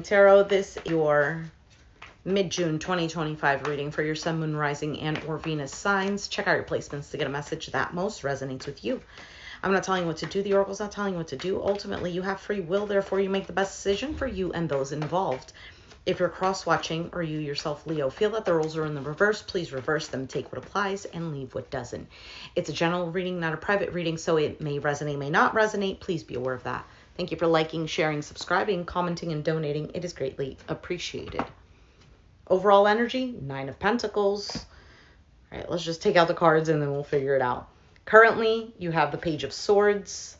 Tarot, this is your mid-June 2025 reading for your Sun, Moon, Rising, and or Venus signs. Check out your placements to get a message that most resonates with you. I'm not telling you what to do. The Oracle's not telling you what to do. Ultimately, you have free will. Therefore, you make the best decision for you and those involved. If you're cross-watching or you yourself, Leo, feel that the roles are in the reverse, please reverse them. Take what applies and leave what doesn't. It's a general reading, not a private reading, so it may resonate, may not resonate. Please be aware of that. Thank you for liking, sharing, subscribing, commenting, and donating. It is greatly appreciated. Overall energy, 9 of Pentacles. All right, let's just take out the cards and then we'll figure it out. Currently, you have the Page of Swords.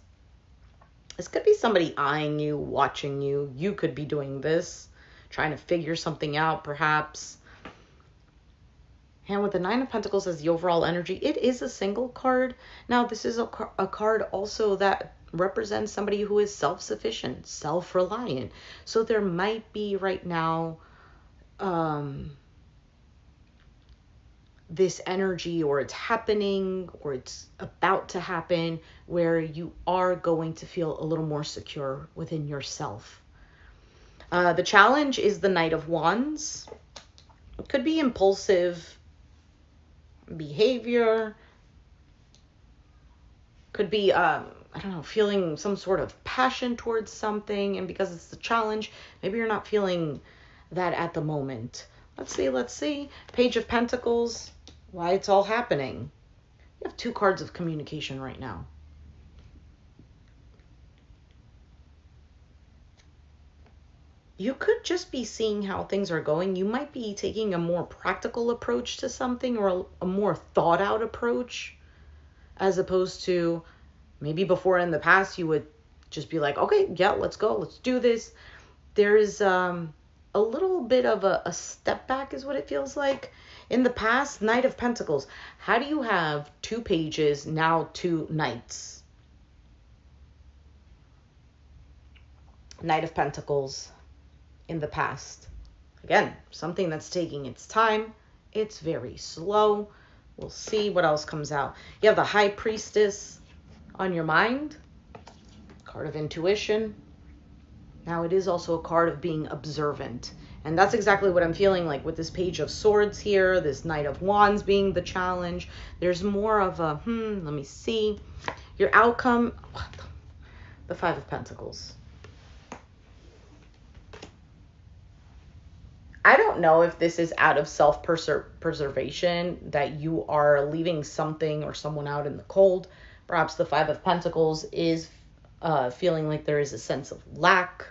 This could be somebody eyeing you, watching you. You could be doing this, trying to figure something out, perhaps. And with the 9 of Pentacles as the overall energy, it is a single card. Now, this is a card also that represents somebody who is self-sufficient, self-reliant. So there might be right now this energy, or it's happening, or it's about to happen, where you are going to feel a little more secure within yourself. The challenge is the Knight of Wands. It could be impulsive behavior. Could be, I don't know, feeling some sort of passion towards something. And because it's the challenge, maybe you're not feeling that at the moment. Let's see. Page of Pentacles. Why it's all happening. You have 2 cards of communication right now. You could just be seeing how things are going. You might be taking a more practical approach to something, or a more thought out approach, as opposed to maybe before in the past you would just be like, okay, yeah, let's go, let's do this. There is a little bit of a step back is what it feels like. In the past, Knight of Pentacles. How do you have 2 pages, now 2 knights? Knight of Pentacles in the past. Again, something that's taking its time. It's very slow. We'll see what else comes out. You have the High Priestess on your mind. Card of intuition. Now, it is also a card of being observant. And that's exactly what I'm feeling like with this Page of Swords here, this Knight of Wands being the challenge. There's more of a, let me see. Your outcome, the 5 of Pentacles. I don't know if this is out of self-preservation, that you are leaving something or someone out in the cold. Perhaps the 5 of Pentacles is feeling like there is a sense of lack.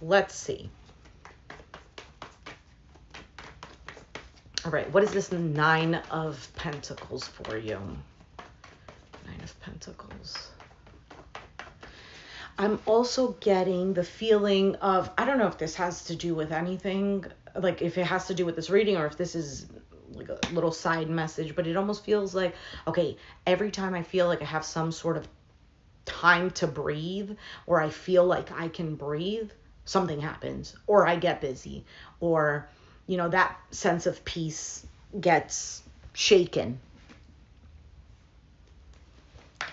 Let's see. All right, what is this 9 of Pentacles for you? 9 of Pentacles. I'm also getting the feeling of, I don't know if this has to do with anything, like if it has to do with this reading, or if this is like a little side message, but it almost feels like, okay, every time I feel like I have some sort of time to breathe, or I feel like I can breathe, something happens, or I get busy, or, you know, that sense of peace gets shaken.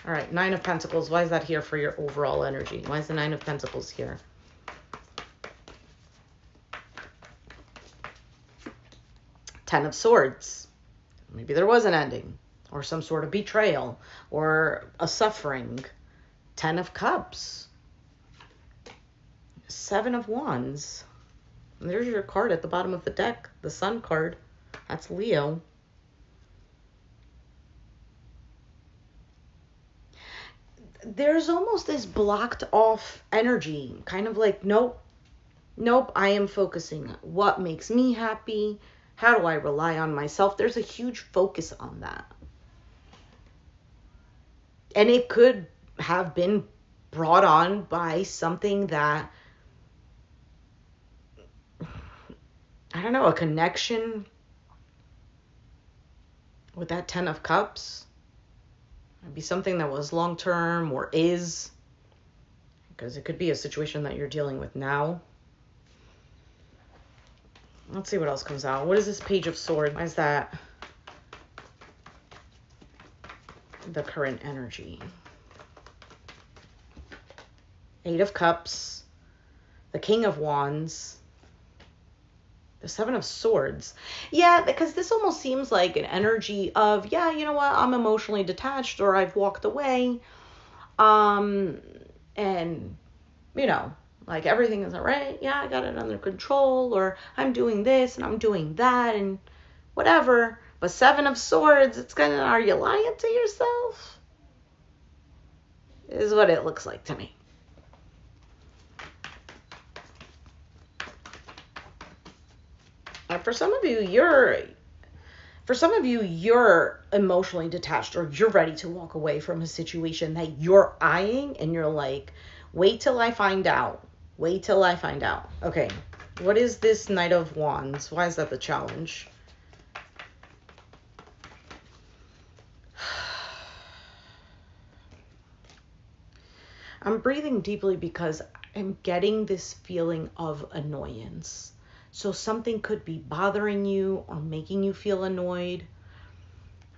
All right, 9 of Pentacles. Why is that here for your overall energy? Why is the 9 of Pentacles here? Ten of Swords. Maybe there was an ending, or some sort of betrayal, or a suffering. 10 of Cups. 7 of Wands. And there's your card at the bottom of the deck, the Sun card. That's Leo. There's almost this blocked off energy, kind of like, nope, I am focusing. What makes me happy? How do I rely on myself? There's a huge focus on that. And it could have been brought on by something that, I don't know, a connection with that 10 of Cups. Maybe something that was long-term, or is, because it could be a situation that you're dealing with now. Let's see what else comes out. What is this Page of Swords? Why is that the current energy? Eight of Cups, the King of Wands, the Seven of Swords. Yeah, because this almost seems like an energy of, yeah, you know what, I'm emotionally detached, or I've walked away. And, you know, like everything is all right. Yeah, I got it under control, or I'm doing this and I'm doing that and whatever. But Seven of Swords, it's kind of, are you lying to yourself? Is what it looks like to me. And for some of you, you're emotionally detached, or you're ready to walk away from a situation that you're eyeing, and you're like, wait till I find out. Wait till I find out. Okay, what is this Knight of Wands? Why is that the challenge? I'm breathing deeply because I'm getting this feeling of annoyance. So something could be bothering you or making you feel annoyed.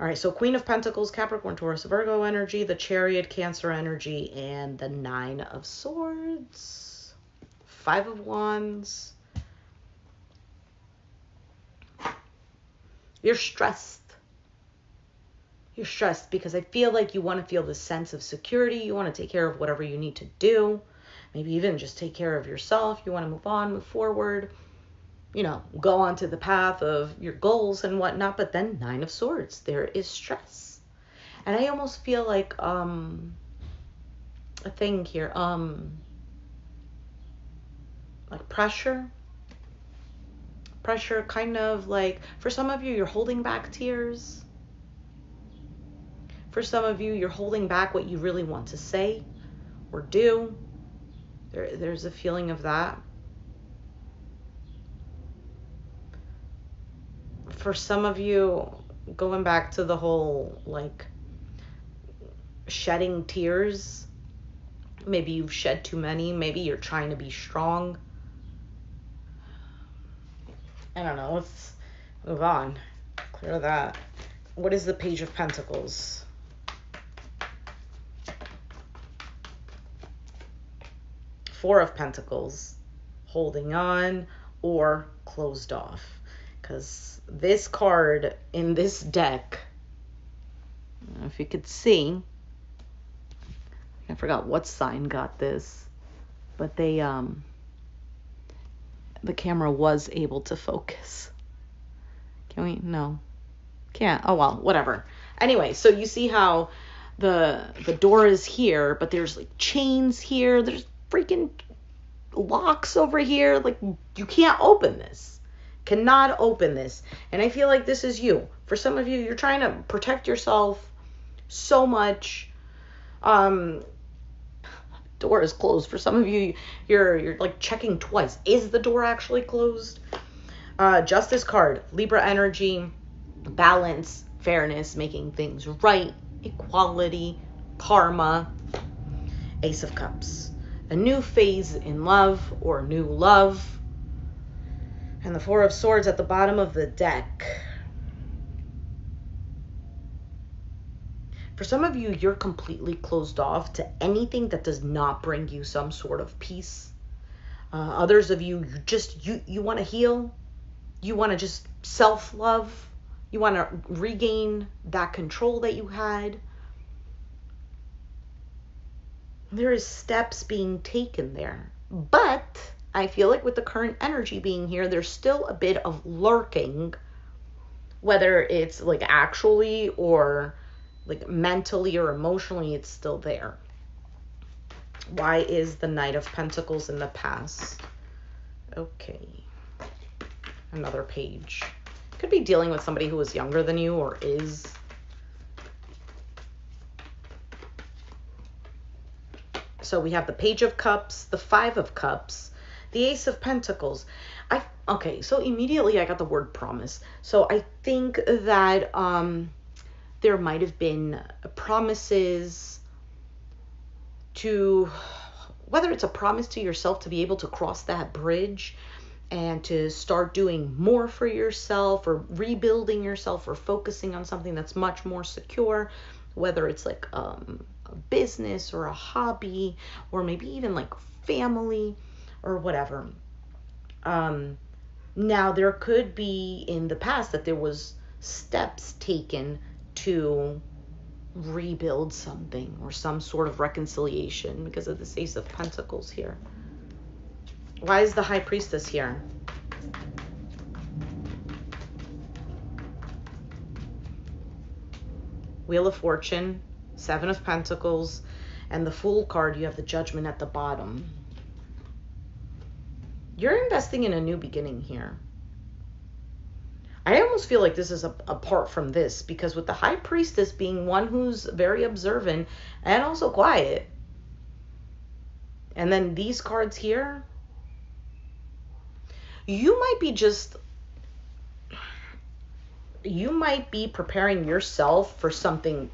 All right, so Queen of Pentacles, Capricorn, Taurus, Virgo energy, the Chariot, Cancer energy, and the Nine of Swords, Five of Wands. You're stressed. You're stressed because I feel like you want to feel the sense of security. You want to take care of whatever you need to do. Maybe even just take care of yourself. You want to move on, move forward. You know, go onto the path of your goals and whatnot. But then Nine of Swords, there is stress. And I almost feel like a thing here, like pressure, kind of like, for some of you, you're holding back tears. For some of you, you're holding back what you really want to say or do. There's a feeling of that. For some of you, going back to the whole, like, shedding tears. Maybe you've shed too many. Maybe you're trying to be strong. I don't know. Let's move on. Clear that. What is the Page of Pentacles? Four of Pentacles. Holding on or closed off. Because this card in this deck, I don't know if you could see, I forgot what sign got this, but they, the camera was able to focus. Can we? No. Can't. Oh, well, whatever. Anyway, so you see how the door is here, but there's like chains here. There's freaking locks over here. Like, you can't open this. Cannot open this. And I feel like this is you. For some of you, you're trying to protect yourself so much. Door is closed. For some of you, you're like checking twice. Is the door actually closed? Justice card, Libra energy, balance, fairness, making things right, equality, karma. Ace of Cups, a new phase in love or new love. And the Four of Swords at the bottom of the deck. For some of you, you're completely closed off to anything that does not bring you some sort of peace. Others of you, you want to heal. You want to just self-love. You want to regain that control that you had. There is steps being taken there. But I feel like with the current energy being here, there's still a bit of lurking. Whether it's like actually or like mentally or emotionally, it's still there. Why is the Knight of Pentacles in the past? Okay. Another page. Could be dealing with somebody who is younger than you or is. So we have the Page of Cups, the Five of Cups, the Ace of Pentacles. Okay, so immediately I got the word promise. So I think that there might have been promises to, whether it's a promise to yourself to be able to cross that bridge and to start doing more for yourself, or rebuilding yourself, or focusing on something that's much more secure, whether it's like a a business or a hobby, or maybe even like family or whatever. Now there could be in the past that there was steps taken to rebuild something or some sort of reconciliation because of this Ace of Pentacles here. Why is the High Priestess here? Wheel of Fortune, Seven of Pentacles, and the Fool card, you have the Judgment at the bottom. You're investing in a new beginning here. I almost feel like this is apart from this, because with the High Priestess being one who's very observant and also quiet, and then these cards here, you might be preparing yourself for something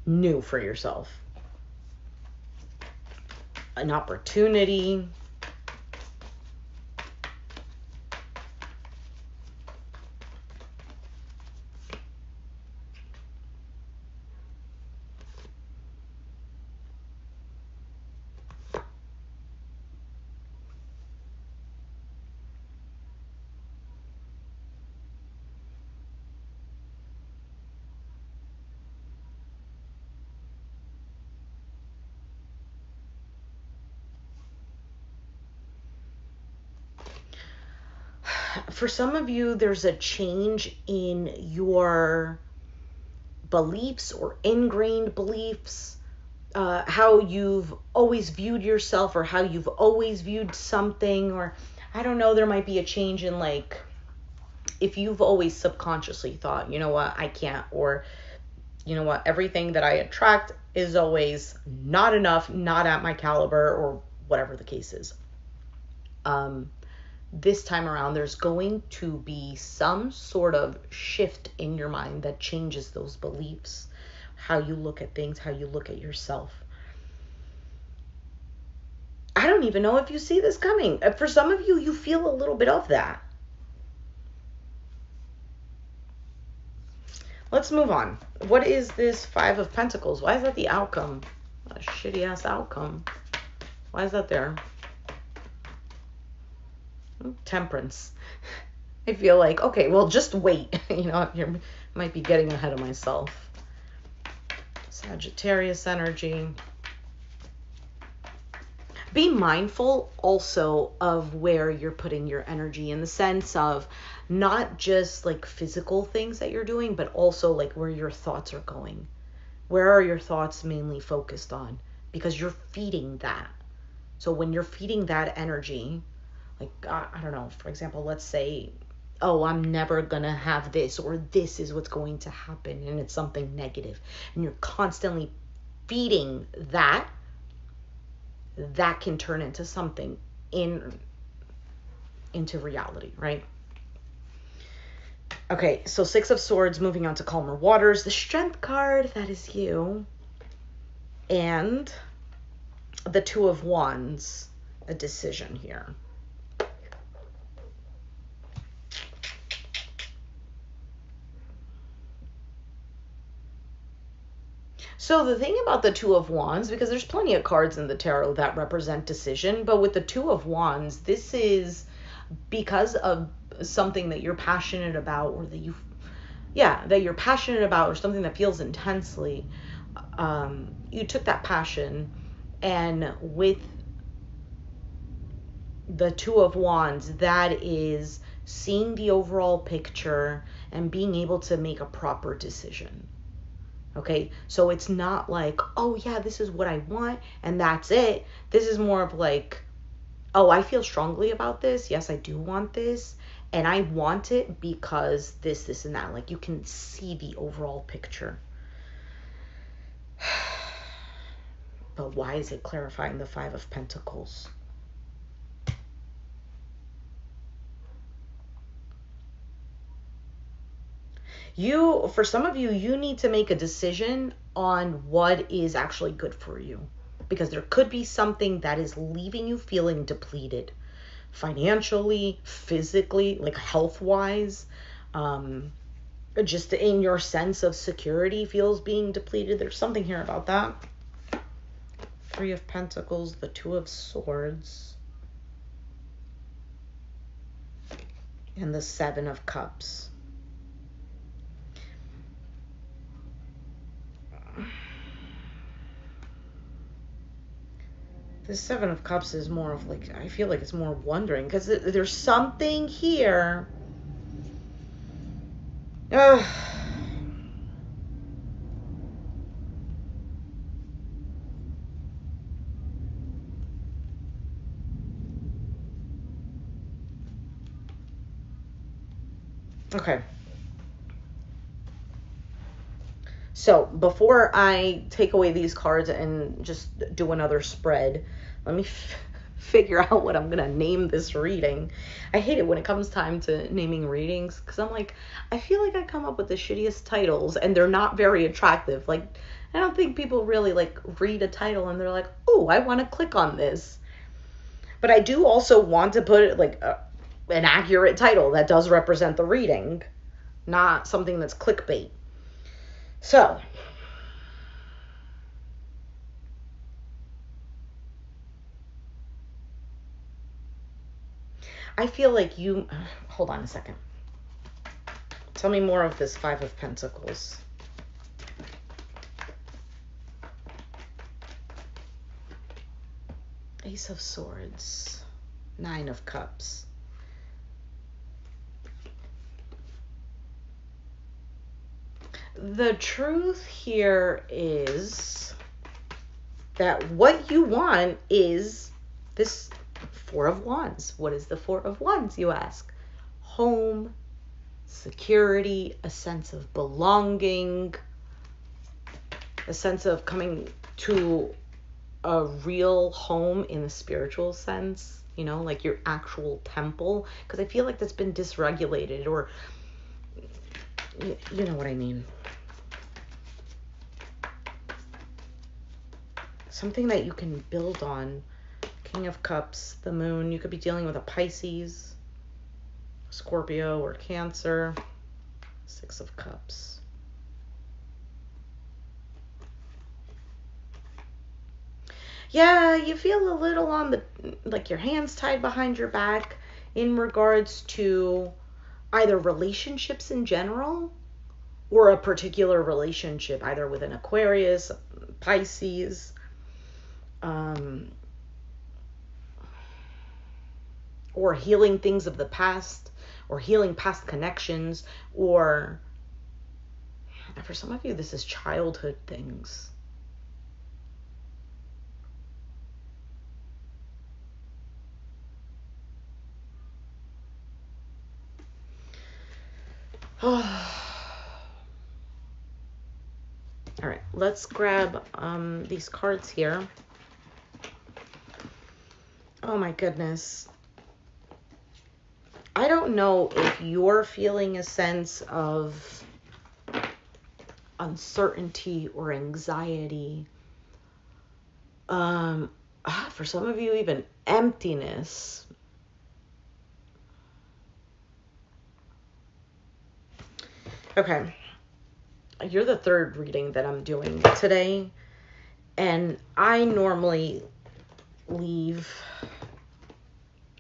new for yourself. An opportunity. For some of you, there's a change in your beliefs or ingrained beliefs, how you've always viewed yourself or how you've always viewed something, or I don't know, there might be a change in like, if you've always subconsciously thought, you know what, I can't, or you know what, everything that I attract is always not enough, not at my caliber, or whatever the case is. This time around, there's going to be some sort of shift in your mind that changes those beliefs, how you look at things, how you look at yourself. I don't even know if you see this coming. For some of you, you feel a little bit of that. Let's move on. What is this Five of Pentacles? Why is that the outcome? A shitty ass outcome. Why is that there? Temperance. I feel like, okay, well, just wait. You know, you might be getting ahead of myself. Sagittarius energy. Be mindful also of where you're putting your energy, in the sense of not just like physical things that you're doing, but also like where your thoughts are going. Where are your thoughts mainly focused on? Because you're feeding that. So when you're feeding that energy, like, I don't know, for example, let's say, oh, I'm never going to have this, or this is what's going to happen, and it's something negative, and you're constantly feeding that, that can turn into something into reality, right? Okay, so Six of Swords, moving on to calmer waters. The Strength card, that is you. And the Two of Wands, a decision here. So the thing about the Two of Wands, because there's plenty of cards in the tarot that represent decision, but with the Two of Wands, this is because of something that you're passionate about, or that you're passionate about, or something that feels intensely. You took that passion, and with the Two of Wands, that is seeing the overall picture and being able to make a proper decision. Okay, so it's not like, oh yeah, this is what I want and that's it. This is more of like, oh, I feel strongly about this. Yes, I do want this, and I want it because this and that. Like, you can see the overall picture. But why is it clarifying the Five of Pentacles? For some of you, you need to make a decision on what is actually good for you, because there could be something that is leaving you feeling depleted financially, physically, like health-wise, just in your sense of security feels being depleted. There's something here about that. Three of Pentacles, the Two of Swords, and the Seven of Cups. The Seven of Cups is more of like, I feel like it's more wondering, because there's something here. Okay. So before I take away these cards and just do another spread, let me figure out what I'm going to name this reading. I hate it when it comes time to naming readings, because I'm like, I feel like I come up with the shittiest titles and they're not very attractive. Like, I don't think people really like read a title and they're like, oh, I want to click on this. But I do also want to put like an accurate title that does represent the reading, not something that's clickbait. So, I feel like you, hold on a second. Tell me more of this Five of Pentacles. Ace of Swords, Nine of Cups. The truth here is that what you want is this Four of Wands. What is the Four of Wands, you ask? Home, security, a sense of belonging, a sense of coming to a real home in the spiritual sense, you know, like your actual temple. Because I feel like that's been dysregulated, or you know what I mean. Something that you can build on. King of Cups, the Moon. You could be dealing with a Pisces, Scorpio, or Cancer. Six of Cups. Yeah, you feel a little on the, like your hands tied behind your back in regards to either relationships in general or a particular relationship, either with an Aquarius, Pisces, or healing things of the past, or healing past connections, or for some of you, this is childhood things. All right, let's grab these cards here. Oh my goodness. I don't know if you're feeling a sense of uncertainty or anxiety. For some of you, even emptiness. Okay. You're the third reading that I'm doing today. And I normally leave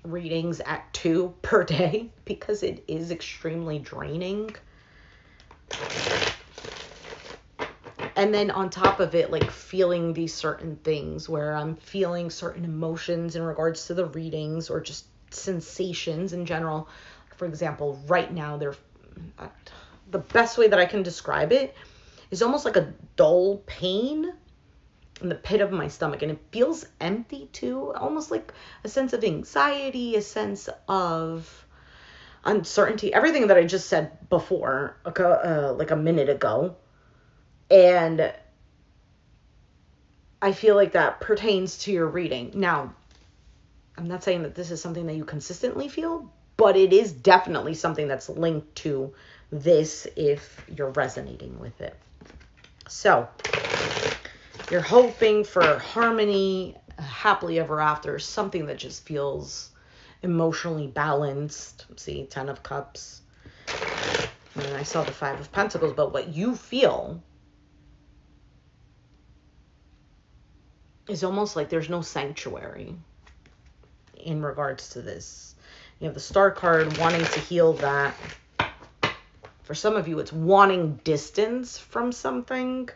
readings at 2 per day because it is extremely draining. And then on top of it, like feeling these certain things where I'm feeling certain emotions in regards to the readings, or just sensations in general. For example, right now, the best way that I can describe it is almost like a dull pain in the pit of my stomach, and it feels empty too, almost like a sense of anxiety, a sense of uncertainty, everything that I just said before, like a minute ago. And I feel like that pertains to your reading. Now, I'm not saying that this is something that you consistently feel, but it is definitely something that's linked to this if you're resonating with it. So, you're hoping for harmony, happily ever after, something that just feels emotionally balanced. See, 10 of Cups. And I saw the 5 of Pentacles, but what you feel is almost like there's no sanctuary in regards to this. You have the Star card wanting to heal that. For some of you, it's wanting distance from something.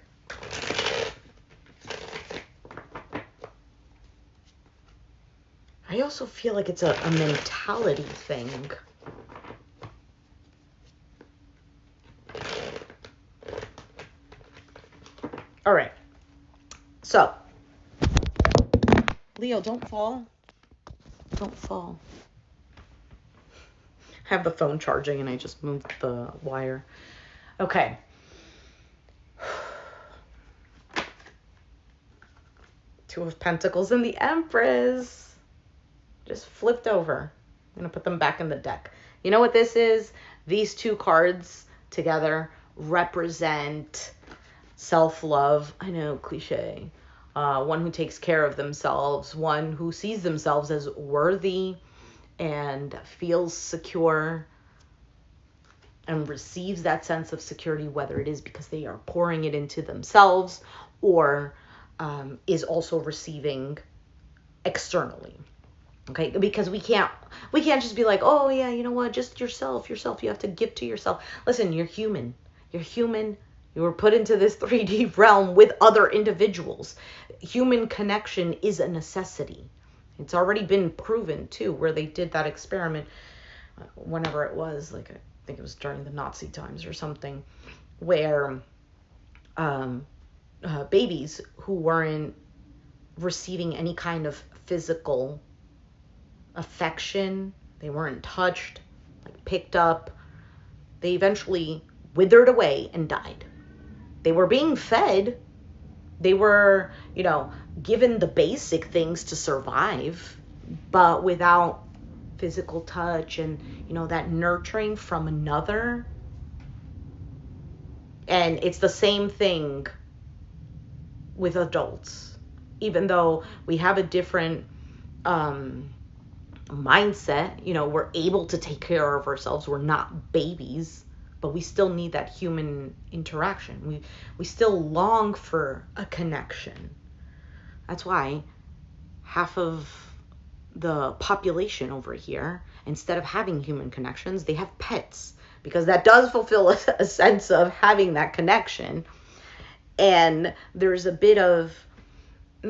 I also feel like it's a mentality thing. All right. So, Leo, don't fall. Don't fall. I have the phone charging and I just moved the wire. Okay. Two of Pentacles and the Empress. Just flipped over. I'm going to put them back in the deck. You know what this is? These two cards together represent self-love. I know, cliche. One who takes care of themselves. One who sees themselves as worthy and feels secure and receives that sense of security, whether it is because they are pouring it into themselves or is also receiving externally. Okay, because we can't just be like, oh yeah, you know what, just yourself, you have to give to yourself. Listen, you're human. You were put into this 3D realm with other individuals. Human connection is a necessity. It's already been proven too, where they did that experiment, whenever it was, like I think it was during the Nazi times or something, where babies who weren't receiving any kind of physical affection, they weren't touched, like picked up, they eventually withered away and died. They were being fed, they were, given the basic things to survive, but without physical touch and, that nurturing from another. And it's the same thing with adults. Even though we have a different mindset, we're able to take care of ourselves, we're not babies, but we still need that human interaction. We still long for a connection. That's why half of the population over here, instead of having human connections, they have pets, because that does fulfill a sense of having that connection. And there's a bit of I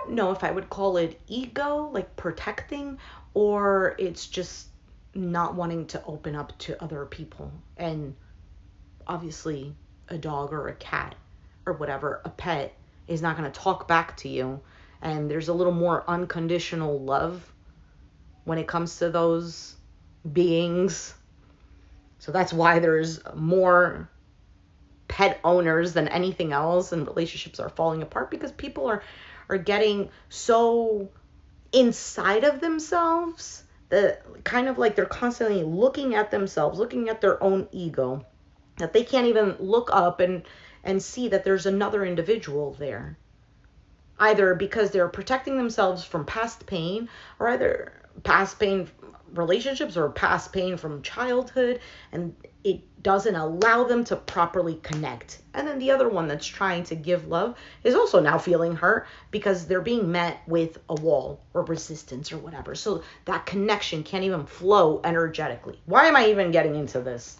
don't know if I would call it ego, like protecting, or it's just not wanting to open up to other people. And obviously a dog or a cat or whatever, a pet, is not going to talk back to you. And there's a little more unconditional love when it comes to those beings. So that's why there's more pet owners than anything else, and relationships are falling apart because people are getting so inside of themselves that kind of like they're constantly looking at themselves, looking at their own ego, that they can't even look up and see that there's another individual there. Either because they're protecting themselves from past pain, or either past pain relationships or past pain from childhood, and it doesn't allow them to properly connect. And then the other one that's trying to give love is also now feeling hurt because they're being met with a wall or resistance or whatever. So that connection can't even flow energetically. Why am I even getting into this?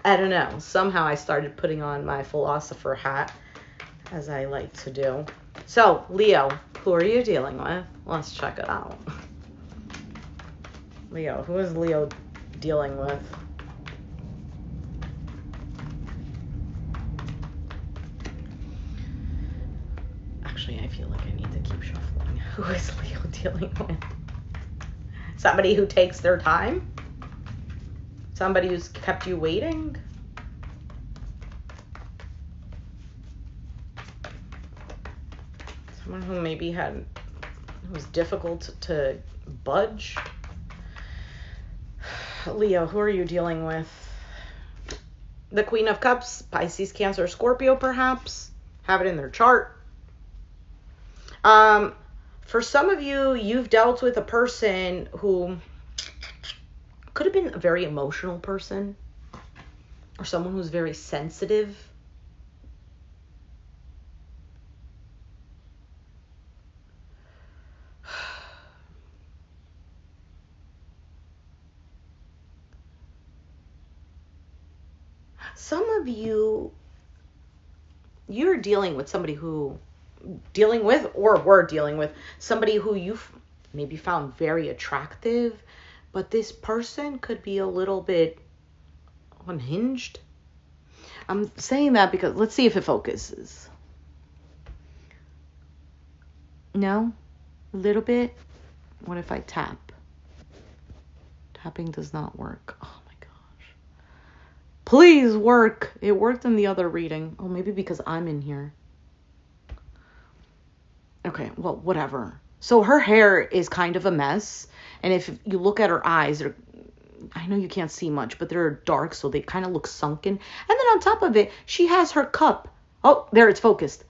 I don't know. Somehow I started putting on my philosopher hat, as I like to do. So, Leo, who are you dealing with? Let's check it out. Leo, who is Leo dealing with? Actually, I feel like I need to keep shuffling. Who is Leo dealing with? Somebody who takes their time? Somebody who's kept you waiting? Someone who maybe was difficult to budge? Leo, who are you dealing with? The Queen of Cups, Pisces, Cancer, Scorpio, perhaps. Have it in their chart. For some of you, you've dealt with a person who could have been a very emotional person, or someone who's very sensitive. Some of you, you're dealing with somebody who, dealing with or were dealing with somebody who you maybe found very attractive, but this person could be a little bit unhinged. I'm saying that because let's see if it focuses. No? A little bit? What if I tap? Tapping does not work. Oh my gosh. Please work. It worked in the other reading. Oh, maybe because I'm in here. Okay, well, whatever. So her hair is kind of a mess. And if you look at her eyes, I know you can't see much, but they're dark, so they kind of look sunken. And then on top of it, she has her cup. Oh, there, it's focused.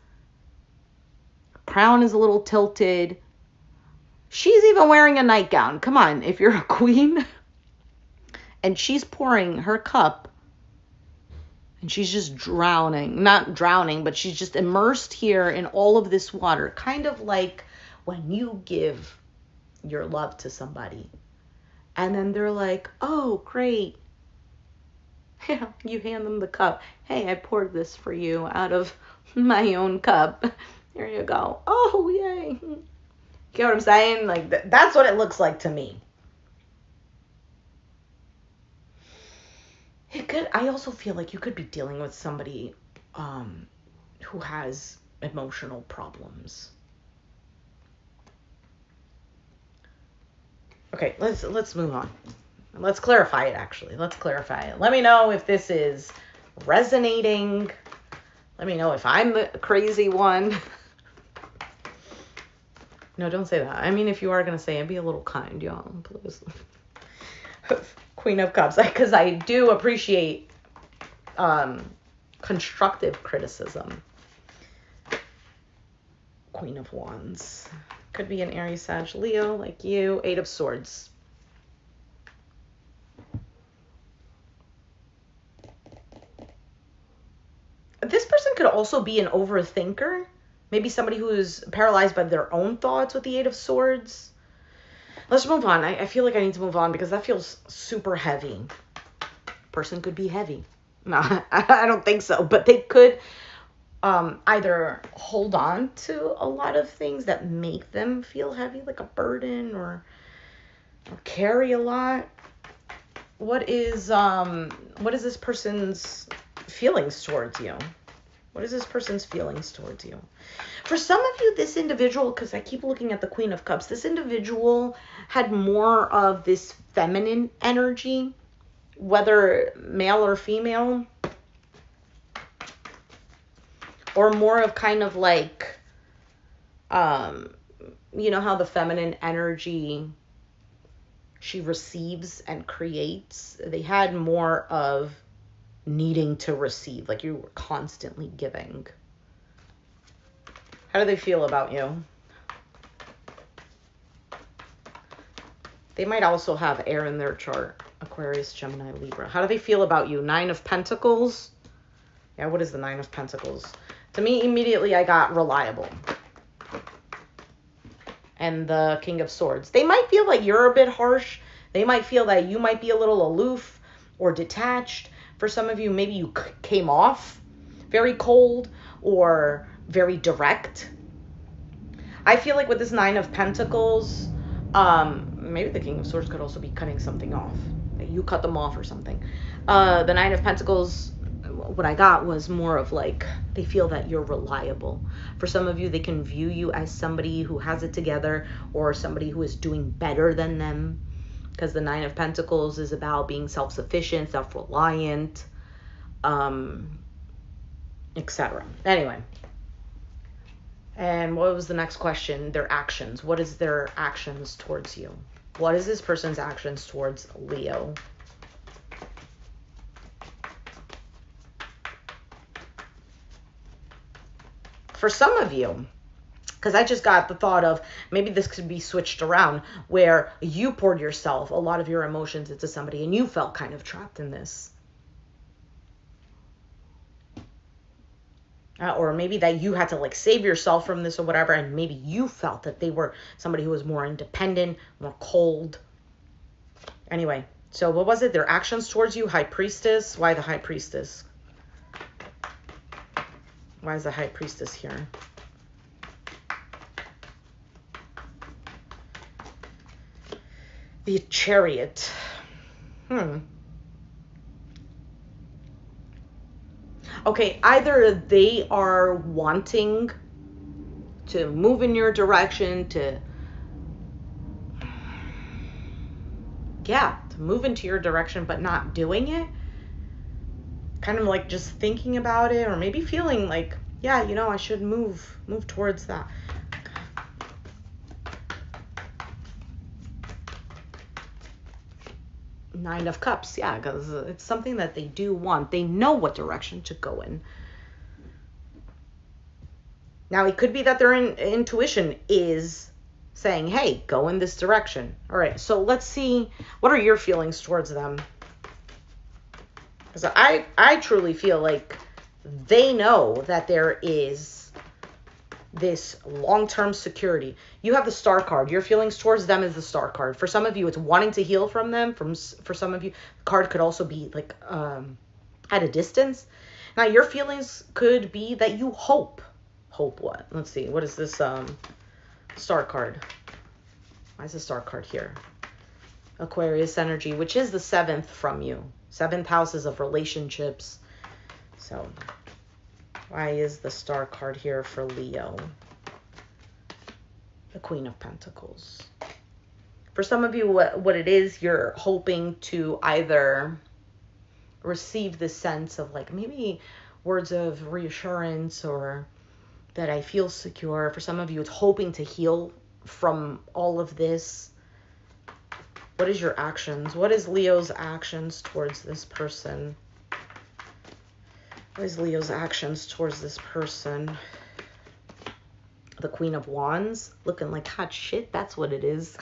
Crown is a little tilted. She's even wearing a nightgown. Come on, if you're a queen. And she's pouring her cup. And she's just drowning. Not drowning, but she's just immersed here in all of this water. Kind of like when you give your love to somebody. And then they're like, oh, great. Yeah, you hand them the cup. Hey, I poured this for you out of my own cup. Here you go. Oh, yay. Get what I'm saying? Like, that's what it looks like to me. I also feel like you could be dealing with somebody who has emotional problems. Okay, let's move on. Let's clarify it, actually. Let's clarify it. Let me know if this is resonating. Let me know if I'm the crazy one. No, don't say that. I mean, if you are going to say it, be a little kind, y'all. Please. Queen of Cups. Because I do appreciate constructive criticism. Queen of Wands. Could be an Aries, Sag, Leo, like you. Eight of Swords. This person could also be an overthinker. Maybe somebody who is paralyzed by their own thoughts with the Eight of Swords. Let's move on. I feel like I need to move on because that feels super heavy. Person could be heavy. No, I don't think so. But they could either hold on to a lot of things that make them feel heavy, like a burden, or carry a lot. What is this person's feelings towards you? What is this person's feelings towards you? For some of you, this individual, because I keep looking at the Queen of Cups, this individual had more of this feminine energy, whether male or female, or more of kind of like, you know how the feminine energy, she receives and creates. They had more of needing to receive, like you were constantly giving. How do they feel about you? They might also have air in their chart. Aquarius, Gemini, Libra. How do they feel about you? Nine of Pentacles. Yeah, what is the Nine of Pentacles? To me, immediately I got reliable. And the King of Swords. They might feel like you're a bit harsh. They might feel that you might be a little aloof or detached. For some of you, maybe you came off very cold or very direct. I feel like with this Nine of Pentacles, maybe the King of Swords could also be cutting something off. You cut them off or something. The Nine of Pentacles, what I got was more of like, they feel that you're reliable. For some of you, they can view you as somebody who has it together or somebody who is doing better than them. Because the Nine of Pentacles is about being self-sufficient, self-reliant, etc. Anyway. And what was the next question? Their actions. What is their actions towards you? What is this person's actions towards Leo? For some of you, because I just got the thought of maybe this could be switched around where you poured yourself, a lot of your emotions into somebody and you felt kind of trapped in this. Or maybe that you had to like save yourself from this or whatever, and maybe you felt that they were somebody who was more independent, more cold. Anyway, so what was it? Their actions towards you, High Priestess. Why the High Priestess? Why is the High Priestess here? The Chariot. Okay, either they are wanting to move in your direction, to move into your direction, but not doing it. Kind of like just thinking about it, or maybe feeling like, yeah, you know, I should move towards that. Nine of Cups, yeah, because it's something that they do want. They know what direction to go in. Now, it could be that their intuition is saying, hey, go in this direction. All right, so let's see, what are your feelings towards them? Because I truly feel like they know that there is this long-term security. You have the Star card. Your feelings towards them is the Star card. For some of you, it's wanting to heal from them. For some of you, the card could also be like at a distance. Now, your feelings could be that you hope. Hope what? Let's see. What is this Star card? Why is the Star card here? Aquarius energy, which is the 7th from you. 7th houses of relationships. So, why is the Star card here for Leo? The Queen of Pentacles. For some of you, what it is, you're hoping to either receive this sense of like maybe words of reassurance or that I feel secure. For some of you, it's hoping to heal from all of this. What is your actions? What is Leo's actions towards this person? What is Leo's actions towards this person? The Queen of Wands, looking like hot shit. That's what it is.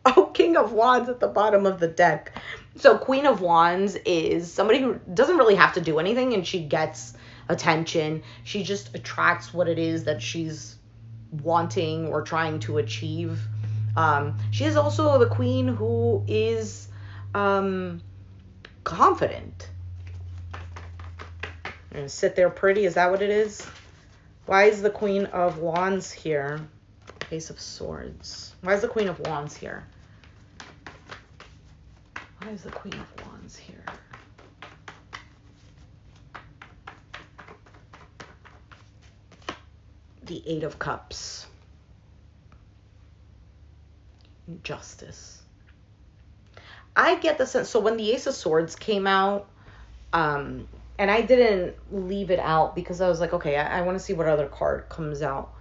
Oh, King of Wands at the bottom of the deck. So Queen of Wands is somebody who doesn't really have to do anything, and she gets attention. She just attracts what it is that she's wanting or trying to achieve. She is also the queen who is confident. And sit there pretty, is that what it is? Why is the Queen of Wands here? Ace of Swords. Why is the Queen of Wands here? Why is the Queen of Wands here? The Eight of Cups. Justice. I get the sense, so when the Ace of Swords came out, and I didn't leave it out because I was like, okay, I want to see what other card comes out.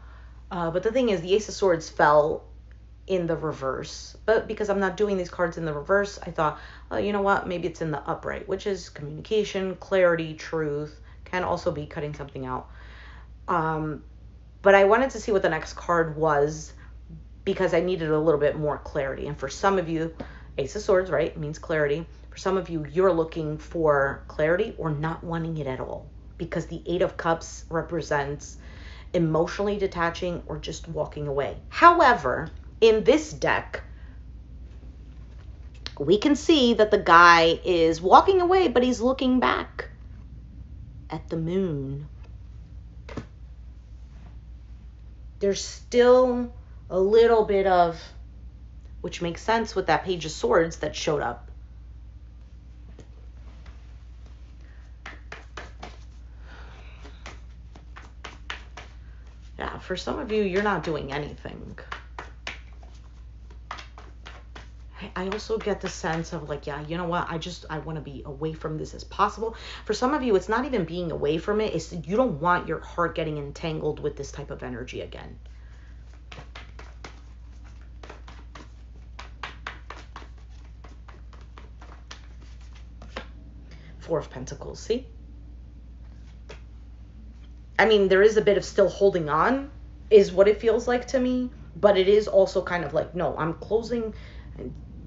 But the thing is, the Ace of Swords fell in the reverse. But because I'm not doing these cards in the reverse, I thought, oh, you know what? Maybe it's in the upright, which is communication, clarity, truth. Can also be cutting something out. But I wanted to see what the next card was because I needed a little bit more clarity. And for some of you, Ace of Swords, right, means clarity. For some of you, you're looking for clarity or not wanting it at all because the Eight of Cups represents emotionally detaching or just walking away. However, in this deck, we can see that the guy is walking away, but he's looking back at the moon. There's still a little bit of, which makes sense with that Page of Swords that showed up. Yeah, for some of you, you're not doing anything. I also get the sense of like, yeah, you know what? I want to be away from this as possible. For some of you, it's not even being away from it. It's you don't want your heart getting entangled with this type of energy again. Four of Pentacles, see? I mean, there is a bit of still holding on, is what it feels like to me. But it is also kind of like, no, I'm closing.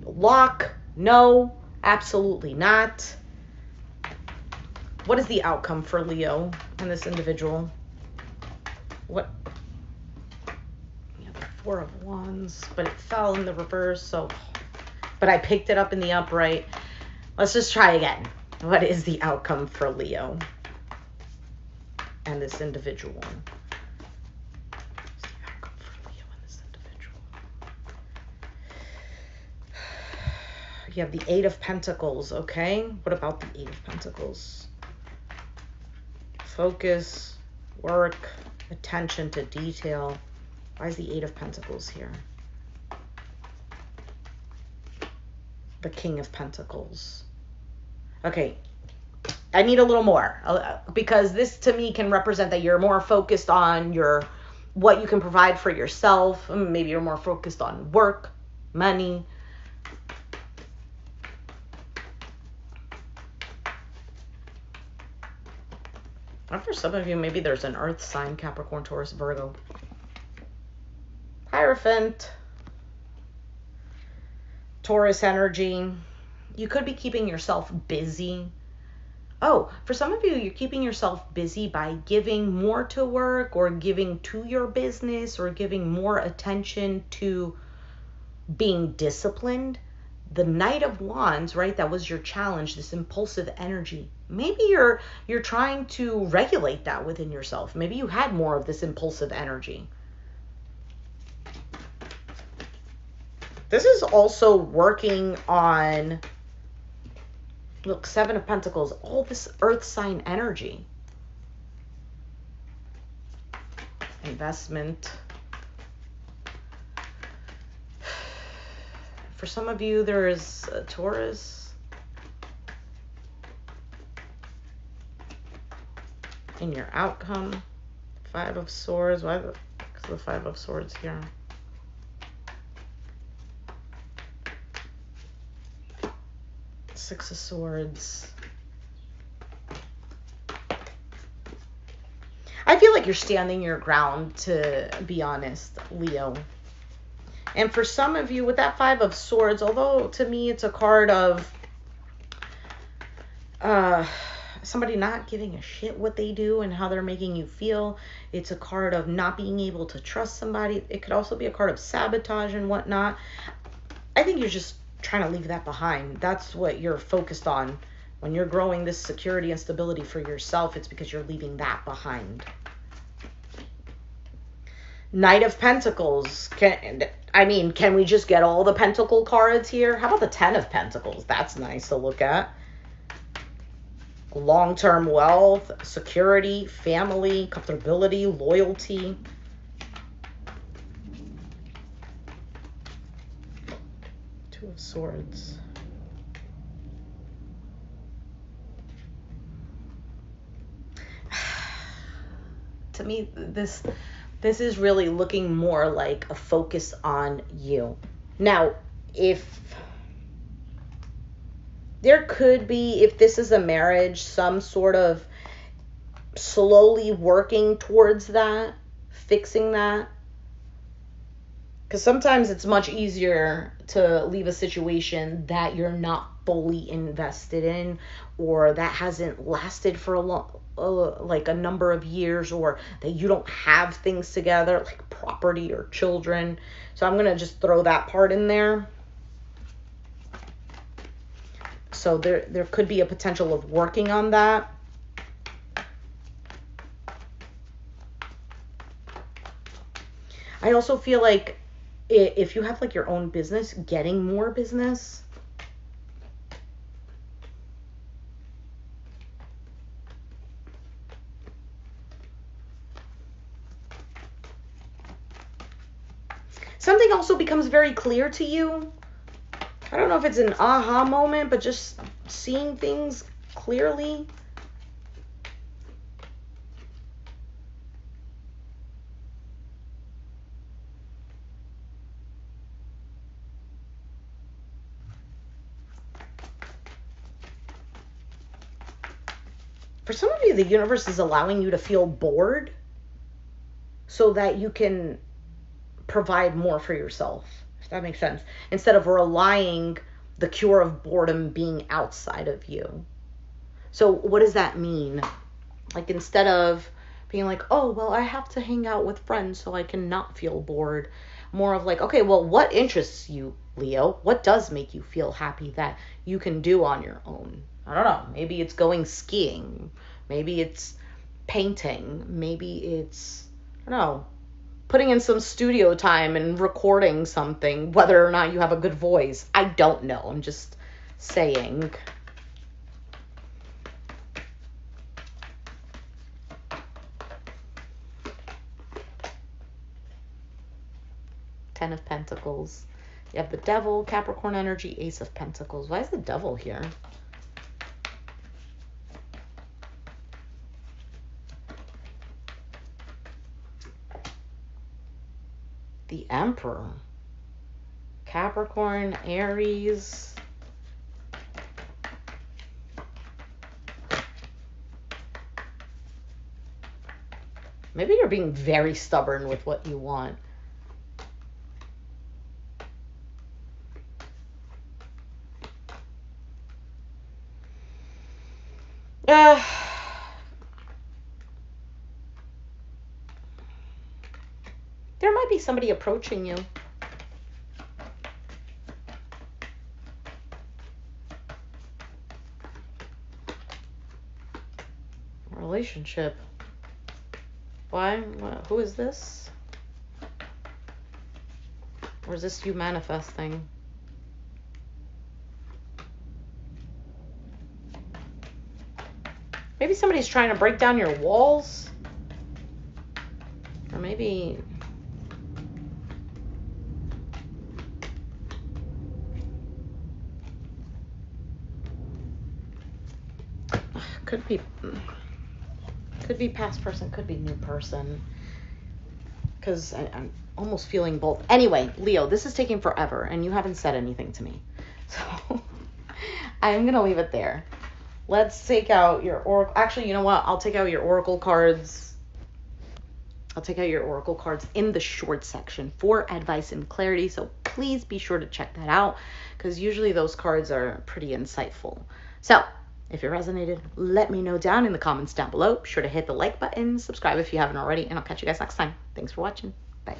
Lock, no, absolutely not. What is the outcome for Leo and this individual? What? Yeah, the Four of Wands, but it fell in the reverse, so, but I picked it up in the upright. Let's just try again. What is the outcome for Leo? and this individual. What's the outcome for Leo and this individual? You have the Eight of Pentacles, okay? What about the Eight of Pentacles? Focus, work, attention to detail. Why is the Eight of Pentacles here? The King of Pentacles. Okay, I need a little more because this to me can represent that you're more focused on what you can provide for yourself. Maybe you're more focused on work, money. And for some of you, maybe there's an earth sign, Capricorn, Taurus, Virgo. Hierophant. Taurus energy. You could be keeping yourself busy. Oh, for some of you, you're keeping yourself busy by giving more to work or giving to your business or giving more attention to being disciplined. The Knight of Wands, right? That was your challenge, this impulsive energy. Maybe you're trying to regulate that within yourself. Maybe you had more of this impulsive energy. This is also working on, look, Seven of Pentacles, all this earth sign energy. Investment. For some of you, there is a Taurus in your outcome. Five of Swords. Why is the Five of Swords here? Six of Swords. I feel like you're standing your ground, to be honest, Leo. And for some of you, with that Five of Swords, although to me it's a card of somebody not giving a shit what they do and how they're making you feel. It's a card of not being able to trust somebody. It could also be a card of sabotage and whatnot. I think you're just trying to leave that behind. That's what you're focused on. When you're growing this security and stability for yourself, it's because you're leaving that behind. Knight of Pentacles. Can we just get all the Pentacle cards here? How about the Ten of Pentacles? That's nice to look at. Long-term wealth, security, family, comfortability, loyalty. Two of Swords. To me, this is really looking more like a focus on you. Now, if there could be, if this is a marriage, some sort of slowly working towards that, fixing that. Because sometimes it's much easier to leave a situation that you're not fully invested in, or that hasn't lasted for a number of years, or that you don't have things together, like property or children. So I'm going to just throw that part in there. So there could be a potential of working on that. I also feel like if you have like your own business, getting more business. Something also becomes very clear to you. I don't know if it's an aha moment, but just seeing things clearly. For some of you, the universe is allowing you to feel bored so that you can provide more for yourself, if that makes sense. Instead of relying the cure of boredom being outside of you. So what does that mean? Like, instead of being like, oh, well, I have to hang out with friends so I can not feel bored. More of like, okay, well, what interests you, Leo? What does make you feel happy that you can do on your own? I don't know. Maybe it's going skiing. Maybe it's painting. Maybe it's, I don't know, putting in some studio time and recording something, whether or not you have a good voice. I don't know. I'm just saying. Ten of Pentacles. You have the Devil, Capricorn energy, Ace of Pentacles. Why is the Devil here? The Emperor. Capricorn, Aries. Maybe you're being very stubborn with what you want. There might be somebody approaching you. Relationship. Why? Who is this? Or is this you manifesting? Maybe somebody's trying to break down your walls. Or maybe... Could be past person, could be new person. Because I'm almost feeling both. Anyway, Leo, this is taking forever, and you haven't said anything to me. So I'm going to leave it there. Let's take out your oracle. Actually, you know what? I'll take out your oracle cards. I'll take out your oracle cards in the short section for advice and clarity. So please be sure to check that out, because usually those cards are pretty insightful. So if it resonated, let me know down in the comments down below. Be sure to hit the like button, subscribe if you haven't already, and I'll catch you guys next time. Thanks for watching. Bye.